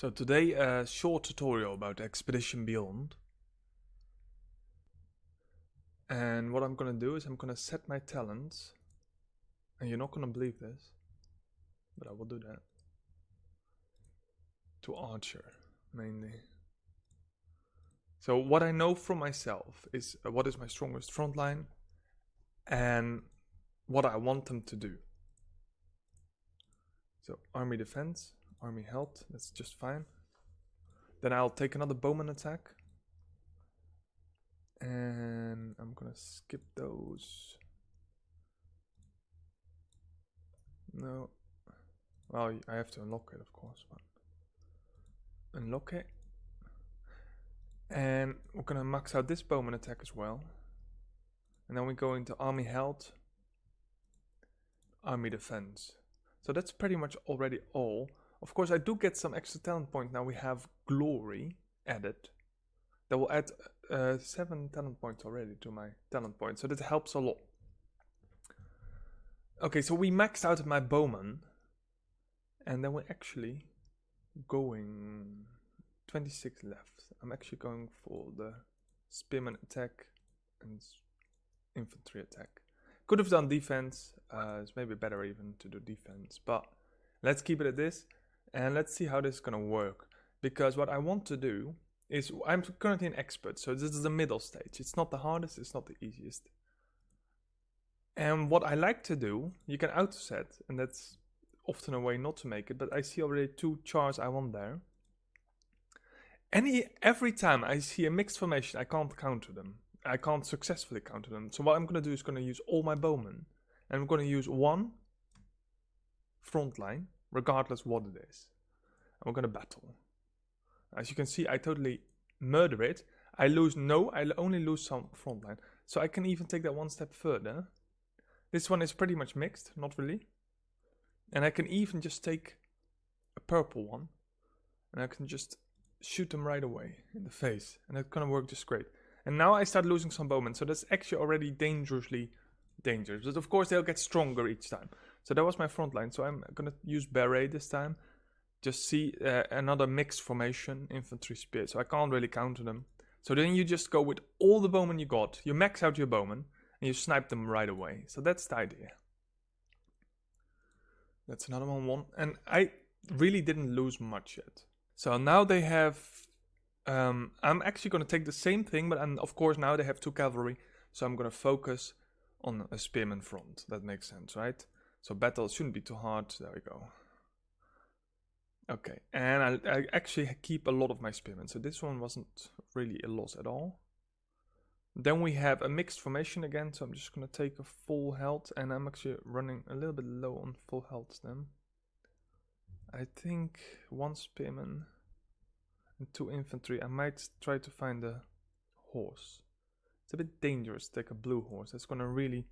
So today a short tutorial about Expedition Beyond. And what I'm gonna do is I'm gonna set my talents. And you're not gonna believe this, but I will do that. To Archer, mainly. So what I know from myself is what is my strongest front line and what I want them to do. So army defense, army health, that's just fine. Then I'll take another bowman attack. And I'm gonna skip those. No. Well, I have to unlock it, of course, but unlock it. And we're gonna max out this bowman attack as well. And then we go into army health, army defense. So that's pretty much already all. Of course, I do get some extra talent points. Now we have glory added. That will add 7 talent points already to my talent points. So that helps a lot. Okay, so we maxed out my bowman. And then we're actually going 26 left. I'm actually going for the spearman attack and infantry attack. Could have done defense. It's maybe better even to do defense. But let's keep it at this. And let's see how this is going to work. Because what I want to do is, I'm currently an expert. So this is the middle stage. It's not the hardest. It's not the easiest. And what I like to do, you can auto set. And that's often a way not to make it. But I see already 2 chars I want there. Every time I see a mixed formation, I can't counter them. I can't successfully counter them. So what I'm going to do is going to use all my bowmen. And I'm going to use one front line, regardless what it is. And we're going to battle. As you can see, I totally murder it. I only lose some front line. So I can even take that one step further. This one is pretty much mixed, not really. And I can even just take a purple one. And I can just shoot them right away in the face. And that's going to work just great. And now I start losing some bowmen. So that's actually already dangerously dangerous. But of course they'll get stronger each time. So that was my front line. So I'm going to use beret this time. Just see another mixed formation, infantry spear. So I can't really counter them. So then you just go with all the bowmen you got. You max out your bowmen. And you snipe them right away. So that's the idea. That's another one. And I really didn't lose much yet. So now they have... I'm actually going to take the same thing. But of course now they have 2 cavalry. So I'm going to focus on a spearman front. That makes sense, right? So battle shouldn't be too hard. There we go. Okay. And I actually keep a lot of my spearmen. So this one wasn't really a loss at all. Then we have a mixed formation again. So I'm just going to take a full health. And I'm actually running a little bit low on full health then. I think 1 spearman and 2 infantry. I might try to find a horse. It's a bit dangerous to take a blue horse. That's going to really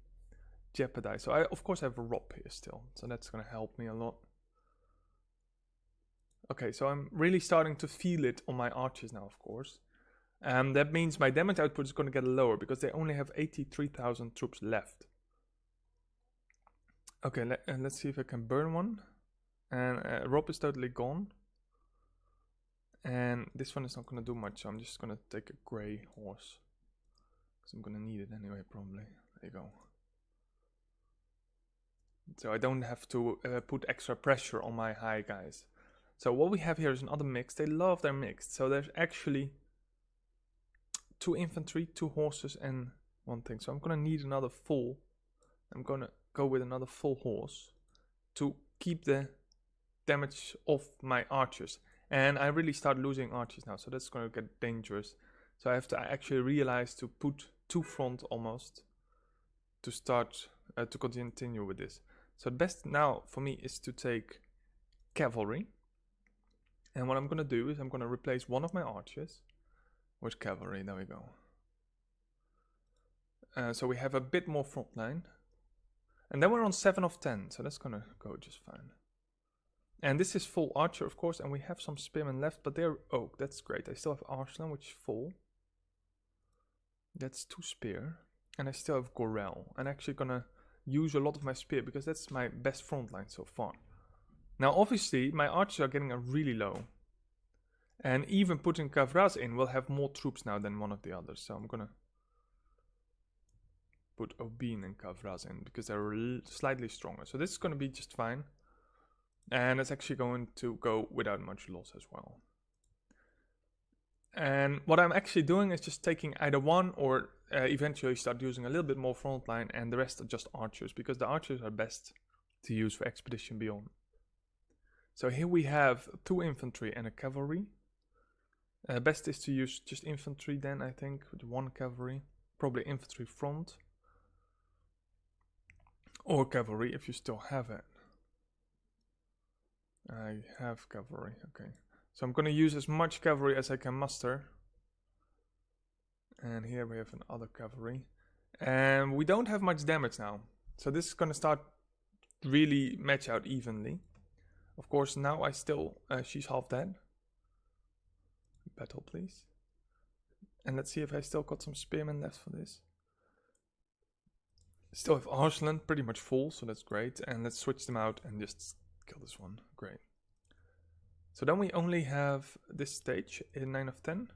jeopardize. So I, of course, I have a rob here still. So that's going to help me a lot. Okay, so I'm really starting to feel it on my archers now, of course. And that means my damage output is going to get lower because they only have 83,000 troops left. Okay, let's see if I can burn one. And Rob is totally gone. And this one is not going to do much, so I'm just going to take a grey horse. Because I'm going to need it anyway, probably. There you go. So I don't have to put extra pressure on my high guys. So what we have here is another mix. They love their mixed. So there's actually 2 infantry, 2 horses and 1 thing. So I'm going to need another full. I'm going to go with another full horse to keep the damage off my archers. And I really start losing archers now. So that's going to get dangerous. So I have to actually realize to put 2 front almost to start to continue with this. So the best now for me is to take cavalry. And what I'm going to do is I'm going to replace one of my archers with cavalry. There we go. So we have a bit more front line. And then we're on 7 of 10. So that's going to go just fine. And this is full archer, of course. And we have some spearmen left. But they're oak. That's great. I still have arsenal, which is full. That's 2 spear. And I still have Gorel. I'm actually going to use a lot of my spear because that's my best front line so far. Now, obviously, my archers are getting a really low. And even putting Kavraz in will have more troops now than one of the others. So I'm gonna put Obin and Kavraz in because they're slightly stronger. So this is gonna be just fine. And it's actually going to go without much loss as well. And what I'm actually doing is just taking either one or eventually start using a little bit more frontline, and the rest are just archers, because the archers are best to use for Expedition Beyond. So here we have 2 infantry and a cavalry. Best is to use just infantry then, I think, with 1 cavalry. Probably infantry front. Or cavalry if you still have it. I have cavalry, okay. So I'm going to use as much cavalry as I can muster. And here we have another cavalry. And we don't have much damage now. So this is going to start really match out evenly. Of course, now I still... she's half dead. Battle, please. And let's see if I still got some spearmen left for this. Still have Arslan pretty much full, so that's great. And let's switch them out and just kill this one. Great. So then we only have this stage in 9 of 10,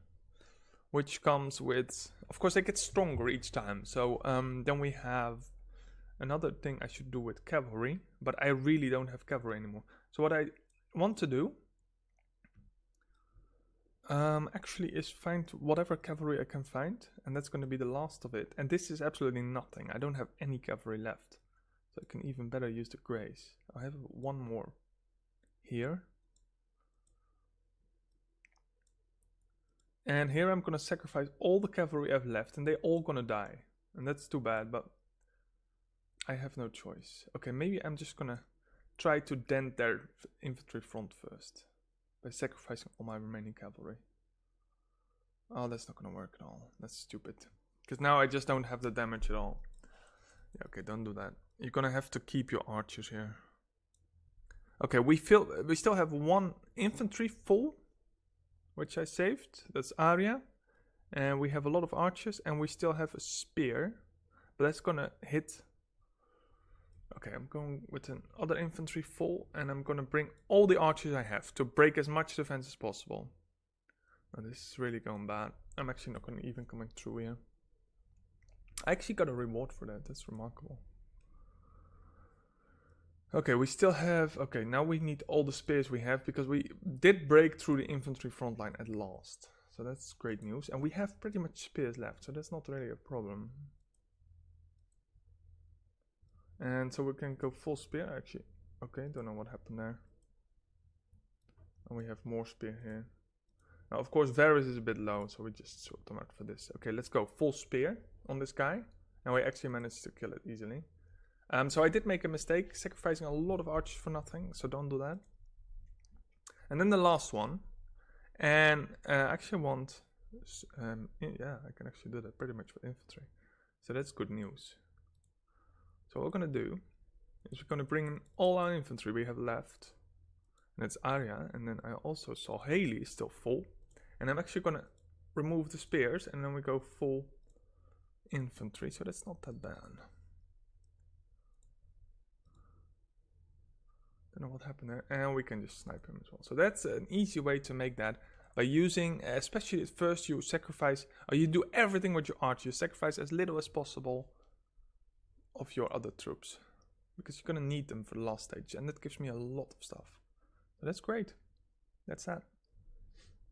which comes with, of course, they get stronger each time. So then we have another thing I should do with cavalry, but I really don't have cavalry anymore. So what I want to do actually is find whatever cavalry I can find, and that's going to be the last of it. And this is absolutely nothing. I don't have any cavalry left, so I can even better use the grays. I have 1 more here. And here I'm going to sacrifice all the cavalry I've left, and they're all going to die. And that's too bad, but I have no choice. Okay, maybe I'm just going to try to dent their infantry front first by sacrificing all my remaining cavalry. Oh, that's not going to work at all. That's stupid. Because now I just don't have the damage at all. Yeah, okay, don't do that. You're going to have to keep your archers here. Okay, we still have 1 infantry full, which I saved. That's Arya. And we have a lot of archers, and we still have a spear. But that's gonna hit. Okay, I'm going with another infantry full, and I'm gonna bring all the archers I have to break as much defense as possible. Now this is really going bad. I'm actually not gonna even coming through here. I actually got a reward for that. That's remarkable. Okay, we still have... Okay, now we need all the spears we have, because we did break through the infantry front line at last. So that's great news. And we have pretty much spears left, so that's not really a problem. And so we can go full spear, actually. Okay, don't know what happened there. And we have more spear here. Now, of course, Varys is a bit low, so we just swap them out for this. Okay, let's go full spear on this guy. And we actually managed to kill it easily. So I did make a mistake, sacrificing a lot of archers for nothing, so don't do that. And then the last one, and I actually want, yeah, I can actually do that pretty much with infantry. So that's good news. So what we're going to do is we're going to bring in all our infantry we have left. And it's Arya, and then I also saw Haley is still full. And I'm actually going to remove the spears, and then we go full infantry, so that's not that bad. Don't know what happened there, and we can just snipe him as well. So that's an easy way to make that, by using, especially at first, you sacrifice, or you do everything with your archer. You sacrifice as little as possible of your other troops, because you're gonna need them for the last stage, and that gives me a lot of stuff. So that's great. That's that.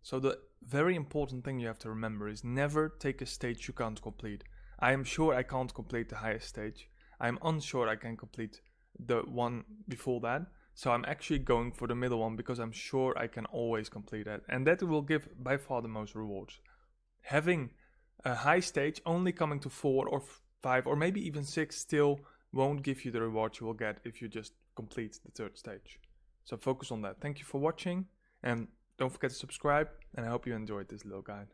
So the very important thing you have to remember is never take a stage you can't complete. I am sure I can't complete the highest stage. I'm unsure I can complete the one before that. So I'm actually going for the middle one, because I'm sure I can always complete that. And that will give by far the most rewards. Having a high stage only coming to 4 or 5 or maybe even 6 still won't give you the rewards you will get if you just complete the 3rd stage. So focus on that. Thank you for watching, and don't forget to subscribe, and I hope you enjoyed this little guide.